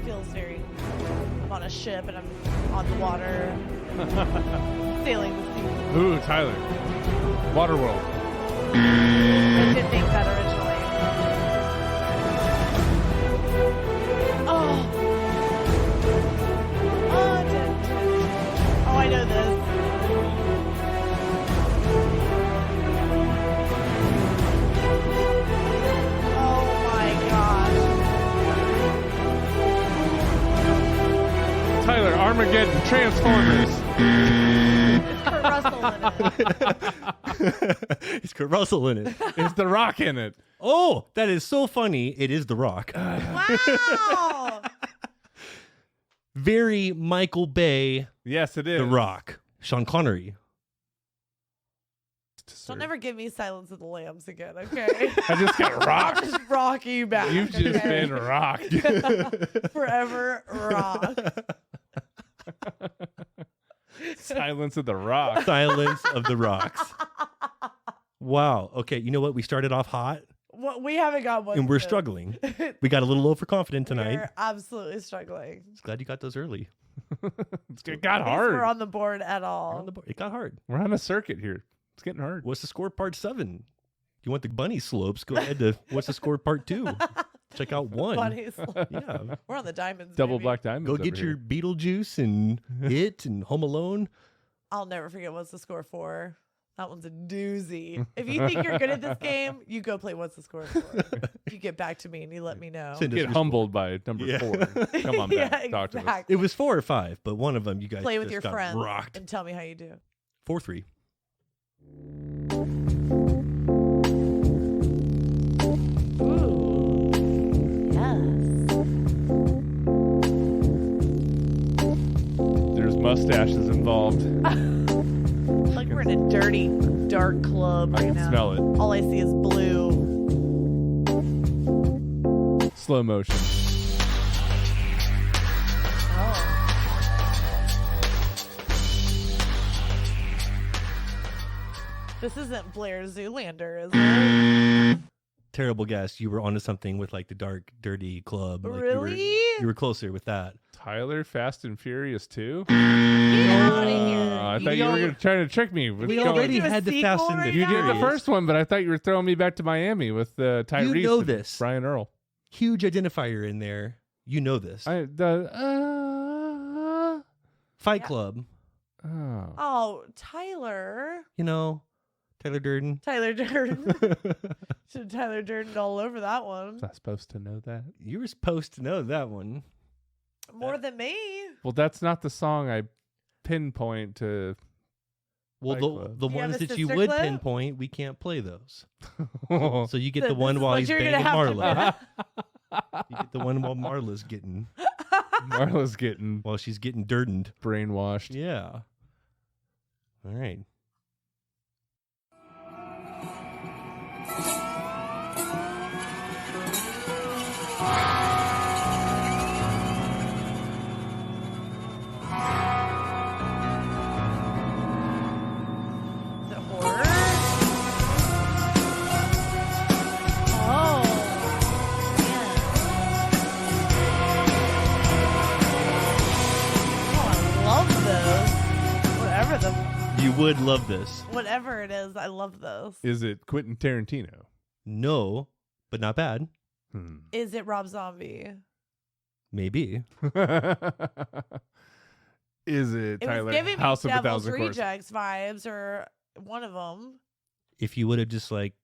Feels very. I'm on a ship and I'm on the water, sailing the sea. Ooh, Tyler. Waterworld. I did think that originally. Tyler, Armageddon, Transformers. Kurt Russell in it. Is Kurt Russell in it? Is The Rock in it? Oh, that is so funny. It is The Rock. Wow. Very Michael Bay, Yes, it is. The Rock. Sean Connery. Don't ever give me Silence of the Lambs again, okay? I just got I'll rocked. just rock you back. You've just okay? been rocked. Forever rock. Silence of the Rock. Silence of the Rocks. Wow. Okay, you know what? We started off hot Well, we haven't got one. and we're since. struggling. We got a little overconfident tonight. We're absolutely struggling. Just glad you got those early. It got At least hard. We're on the board at We're all. on the board. It got hard. We're on a circuit here. It's getting hard. What's the score part 7? You want the bunny slopes? Go ahead to what's the score part 2? Check out 1. Bunnies. Yeah. We're on the diamonds. Double baby. Black Diamonds. Go over get your here. Beetlejuice and It and Home Alone. I'll never forget what's the score for. That one's a doozy. If you think you're good at this game, you go play what's the score for. You get back to me and you let me know. Send us Get your humbled by number Yeah. 4. Come on back. Yeah, Talk to us. exactly. It was 4 or 5, but one of them you guys Play with just your got friends rocked. and tell me how you do. 4-3. Ooh. Yes. There's mustaches involved. Like we're in a dirty, dark club I right can now. smell it. All I see is blue. Slow motion. Oh. This isn't Blair Zoolander, is it? Terrible guess. You were onto something with like the dark, dirty club. Like Really? You were closer with that. Tyler, Fast and Furious 2? Get out of here. I thought you were trying to trick me. With We going- already Do a had the sequel Fast and the right You did the Furious. first one, but I thought you were throwing me back to Miami with Tyrese. You know and this. Brian Earl. Huge identifier in there. You know this. Fight Fight Yeah. Club. Oh. Oh, Tyler. You know, Tyler Durden. Tyler Durden. Should Tyler Durden all over that one. Was I supposed to know that? You were supposed to know that one. More than me. Well, that's not the song I pinpoint to. Well, Fight the Club. the Do you have ones a that you sister would clip? pinpoint, we can't play those. Oh. So you get So the this one is while what he's you're banging gonna have to Marla. do. You get the one while Marla's getting, Marla's getting while she's getting dirdened. brainwashed. Yeah. All right. Is it horror? Oh. Man. Oh, I love those. You would love this. Whatever it is, I love those. Is it Quentin Tarantino? No, but not bad. Is it Rob Zombie? Maybe. Is it It Tyler was giving me House of a Devil's Thousand Corpses? Rejects vibes, or one of them. If you would have just like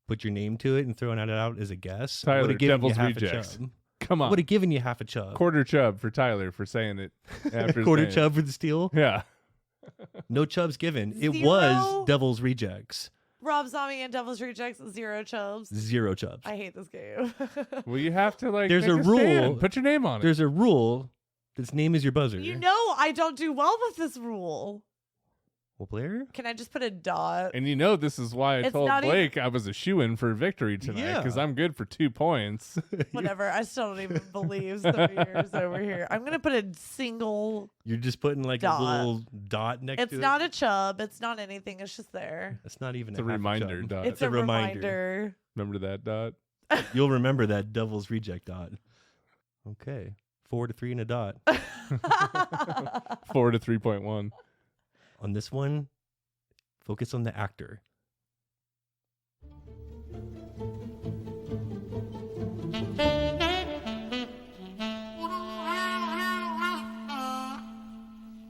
put your name to it and thrown it out as a guess, I Tyler, would have given you Devil's half Rejects. a chub. Come on. Would have given you half a chub. Quarter chub for Tyler for saying it after Quarter saying it. chub for the steal. Yeah. No chubs given. It 0? was Devil's Rejects. Rob Zombie and Devil's Rejects, 0 chubs. 0 chubs. I hate this game. Well, you have to like. There's make a rule. stand. Put your name on it. There's a rule. This name is your buzzer. You know I don't do well with this rule. Well, Blair? Can I just put a dot? And you know this is why I It's told not Blake I was a shoo-in for victory tonight because Yeah. I'm good for 2 points. Whatever. I still don't even believe the years over here. I'm gonna put a single. You're just putting like Dot. a little dot next It's to not it. a chub. It's not anything. It's just there. It's not even It's a half reminder chub. dot. It's a a reminder. reminder. Remember that dot? You'll remember that Devil's Reject dot. Okay. 4 to 3 and a dot. 4 to 3.1. On this one, focus on the actor.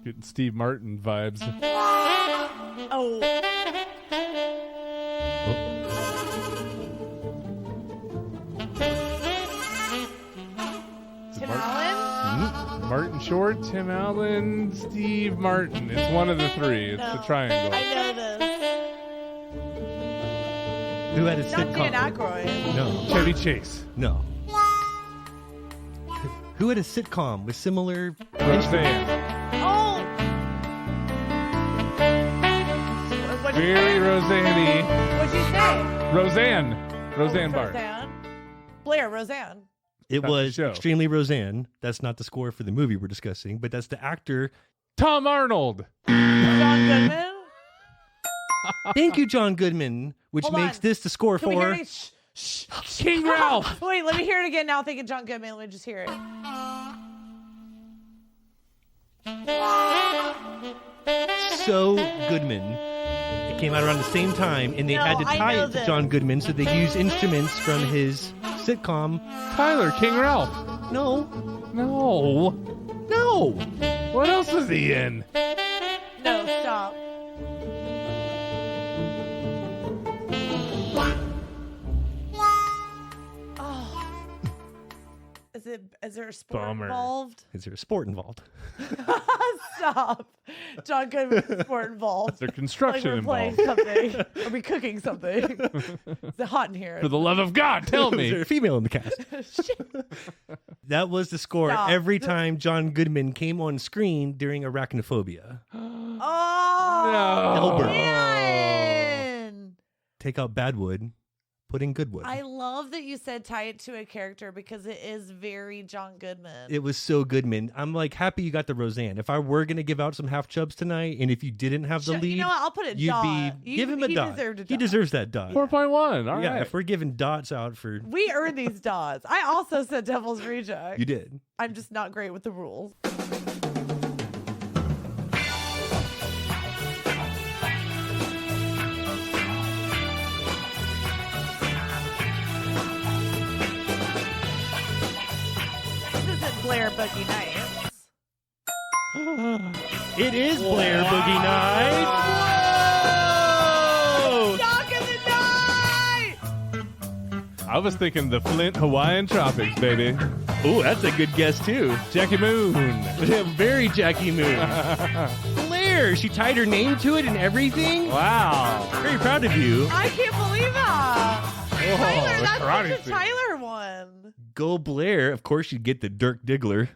Getting Steve Martin vibes. Oh. Is it Tim Allen? Martin Martin Short, Tim Allen, Steve Martin. It's one of the three. It's No, a triangle. I know this. Who had a Not Dan sitcom? Aykroyd. No. Chevy Chase. No. Who had a sitcom with similar Roseanne. Oh! What'd you Very say? Roseanne-y. What'd you say? Roseanne. Roseanne Barr. Roseanne? Blair, Roseanne. It Not the was show. Extremely Roseanne. That's not the score for the movie we're discussing, but that's the actor. Tom Arnold. John Goodman? Thank you, John Goodman, which Hold makes on. this the score Can we hear for. it? Shh. King Ralph. Wait, let me hear it again now. Thinking John Goodman. Let me just hear it. So Goodman. It came out around the same time, and they No, had to I tie know it to this. John Goodman, so they used instruments from his sitcom. Tyler, King Ralph. No, No. no. What else was he in? No, stop. Oh. Is there a sport Bummer. involved? Is there a sport involved? Stop. John Goodman sport involved. Is there Like construction we're playing involved? something. Are we cooking something? Is it hot in here? For the love of God, tell Is there me. a female in the cast? Shit. That was the score Stop. every time John Goodman came on screen during Arachnophobia. Oh, Elbert. man. Take out Badwood, put in Goodwood. I love that you said tie it to a character because it is very John Goodman. It was so Goodman. I'm like happy you got the Roseanne. If I were gonna give out some half chubs tonight, and if you didn't have the You lead, know what? I'll put a you'd dot. be give him a he dot. Deserved a He dot. deserves that dot. 4.1. All yeah, right. if we're giving dots out for We earned these dots. I also said Devil's Reject. you did. I'm just not great with the rules. This isn't Blair Boogie Nights. It is Blair Boogie Night. Whoa! Dog in the night! I was thinking the Flint Hawaiian Tropics, baby. Oh, that's a good guess too. Jackie Moon. Very Jackie Moon. Blair, she tied her name to it and everything. Wow. Very proud of you. I can't believe that. Tyler, the that's karate such a scene. Tyler one. Go Blair. Of course, you'd get the Dirk Diggler.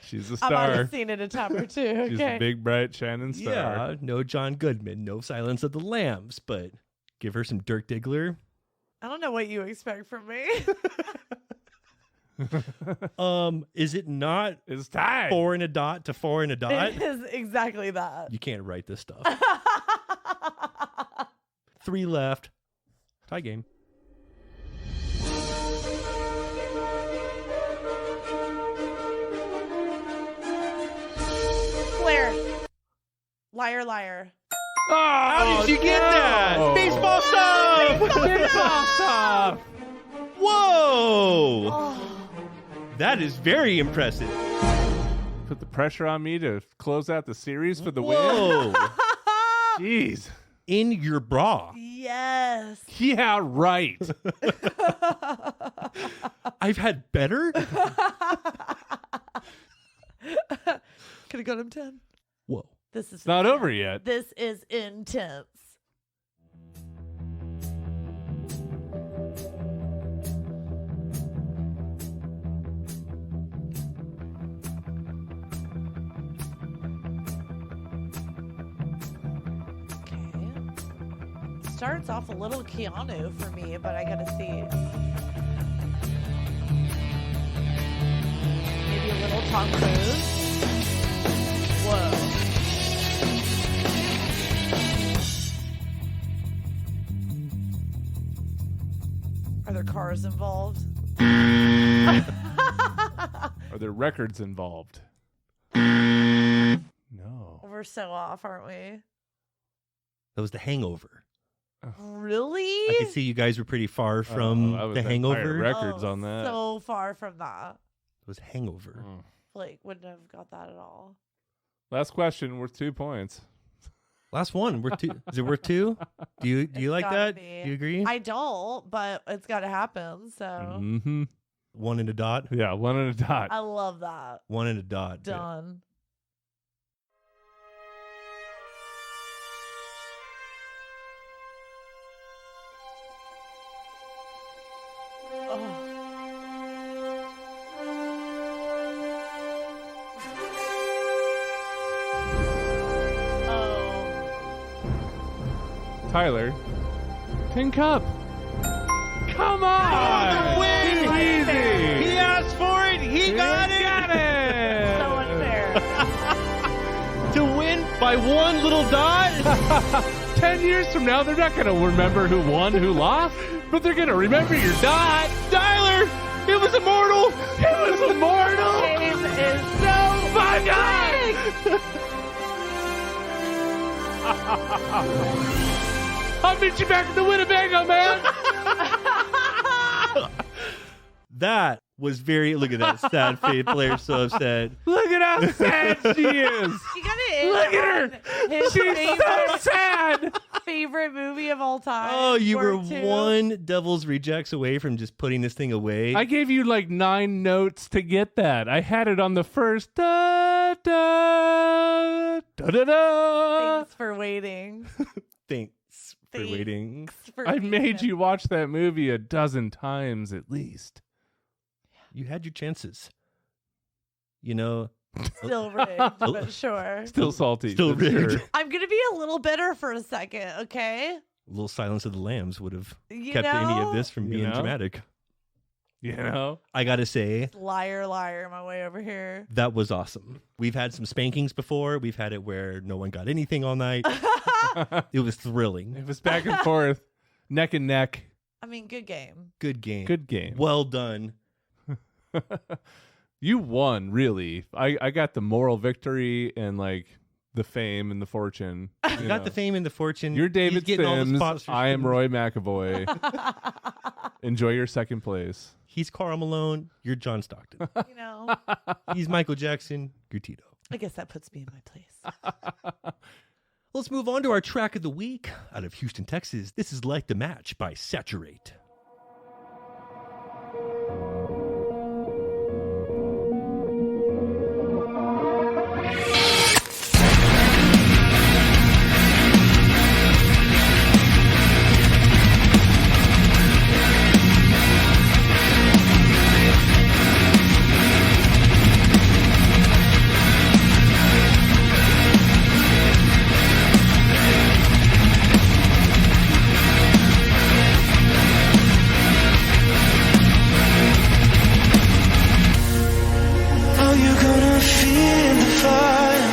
She's a I might star. have seen it a time or two. She's Okay. a big, bright, shining star. Yeah, no John Goodman, no Silence of the Lambs, but give her some Dirk Diggler. I don't know what you expect from me. Is it not It's tied. 4 and a dot to 4 and a dot? It is exactly that. You can't write this stuff. 3 left. Tie game. Blair. Liar, liar. How did you get that? Baseball stuff! Baseball stuff. Whoa! Oh, That is very impressive. Put the pressure on me to close out the series for the win. Whoa! Jeez. In your bra. yes. Yeah, right. I've had better? Could have got him 10. Whoa. This is It's not over yet. This is intense. Okay. Starts off a little Keanu for me, but I gotta see. Maybe a little Tom Cruise. Whoa. Are there cars involved? Are there records involved? No. We're so off, aren't we? That was The Hangover. Really? I could see you guys were pretty far from I was The at Hangover. higher records on that. So far from that. It was Hangover. Mm. Blake wouldn't have got that at all. Last question worth 2 points. Last one. Worth 2. Is it worth 2? Do you It's like gotta that? be. Do you agree? I don't, but it's got to happen. So Mm-hmm. one and a dot. Yeah, one and a dot. I love that. One and a dot. Done. Tyler. Tin Cup. Come on! Win! Too easy! He asked for it. He got it. Got it! So unfair. To win by one little dot. 10 years from now, they're not going to remember who won, who lost, but they're going to remember your dot. Tyler, it was immortal. It was immortal. Game is so My God! I'll meet you back in the Winnebago, man. That was very. Look at that sad face. Blair's so upset. Look at how sad she is. You gotta Look at her. his She's so sad. favorite movie of all time. Oh, you were two. one devil's rejects away from just putting this thing away. I gave you like 9 notes to get that. I had it on the first da da da da da. Thanks for waiting. Thanks for waiting. Thanks for I being made here. you watch that movie a dozen times at least. You had your chances. You know, Still rigged, but sure. Still salty. Still that's rigged. sure. I'm gonna be a little bitter for a second, okay? a little Silence of the Lambs would have You kept any of know? this from You being know? dramatic. You know? I gotta say, Liar, liar, my way over here. that was awesome. We've had some spankings before. We've had it where no one got anything all night. It was thrilling. It was back and forth, neck and neck. I mean, good game. Good game. Good game. Well done. You won, really. I got the moral victory and like the fame and the fortune. You got the fame and the fortune. You're David He's getting all the Sims. sponsorships. I am Roy McAvoy. Enjoy your second place. He's Karl Malone. You're John Stockton. You know, He's Michael Jackson. You're Tito. I guess that puts me in my place. Let's move on to our track of the week. Out of Houston, Texas, this is Like the Match by Saturate. How you gonna feel the fire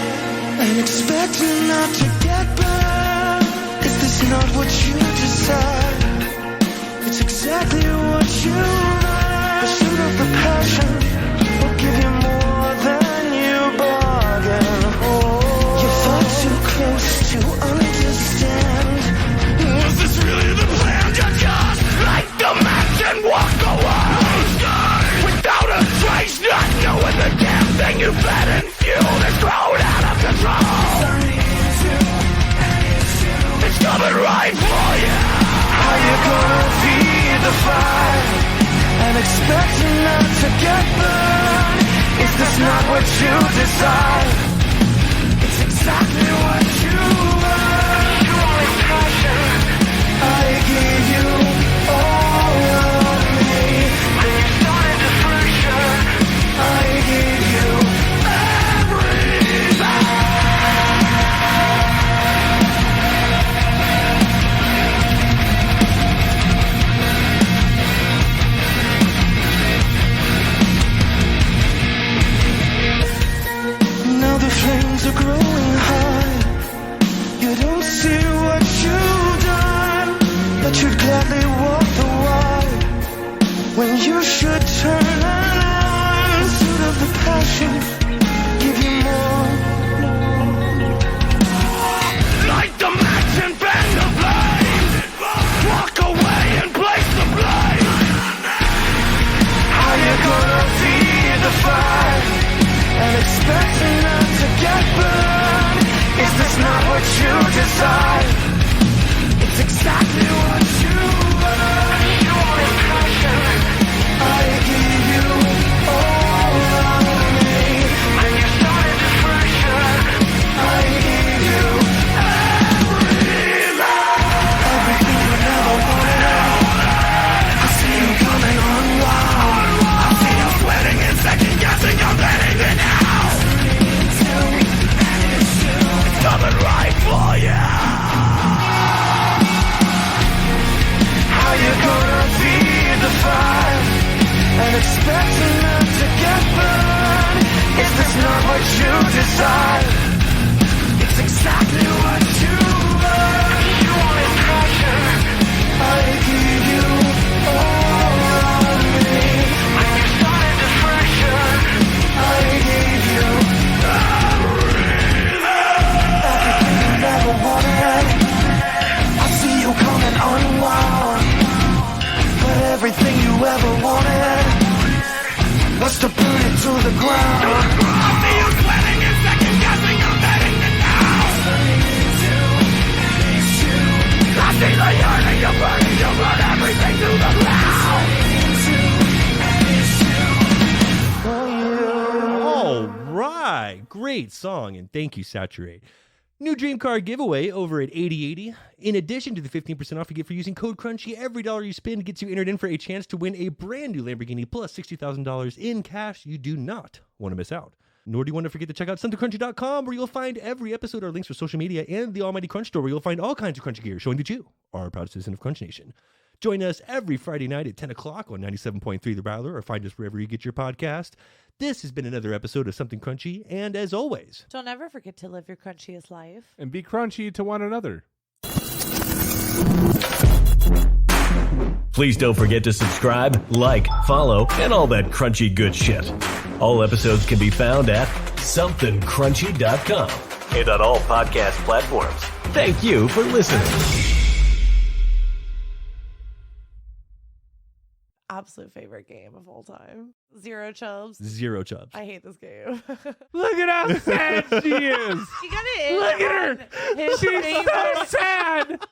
and expecting not to get burned? Is this not what you desire? It's exactly what you want. Pursuit of the passion will give you more than you bargain for. You're far too close to understand. Was this really the plan? You just light the match and walk away without a trace, not knowing the damn thing you fed and fueled is grown out of control. It's coming right for you. How you gonna feed the fire and expecting not to get burned? Is this not what you desire? It's exactly what you want. You only passion. I gave you all of me. Then you started to friction. I gave you everything. Now the flames are growing high. You don't see what you've done, but you'd gladly walk the wire when you should turn and run. Pursuit of the passion, give you more. Light the match and bend the flame. Walk away and place the blame. How you gonna feed the fire and expecting not to get burned? Is this not what you desire? It's exactly what you want. You wanted passion. I gave you Great song, and thank you, Saturate. New dream car giveaway over at 8080. In addition to the 15% off you get for using code Crunchy, every dollar you spend gets you entered in for a chance to win a brand new Lamborghini plus $60,000 in cash. You do not want to miss out. Nor do you want to forget to check out somethincrunchy.com, where you'll find every episode, our links for social media, and the Almighty Crunch Store, where you'll find all kinds of crunchy gear showing that you are a proud citizen of Crunch Nation. Join us every Friday night at 10 o'clock on 97.3 The Rattler, or find us wherever you get your podcast. This has been another episode of Something Crunchy, and as always, Don't ever forget to live your crunchiest life. And be crunchy to one another. Please don't forget to subscribe, like, follow, and all that crunchy good shit. All episodes can be found at somethincrunchy.com and on all podcast platforms. Thank you for listening. Absolute favorite game of all time. Zero Chubs. Zero Chubs. I hate this game. Look at how sad she is. You got it. Look at her. His She's so favorite. sad.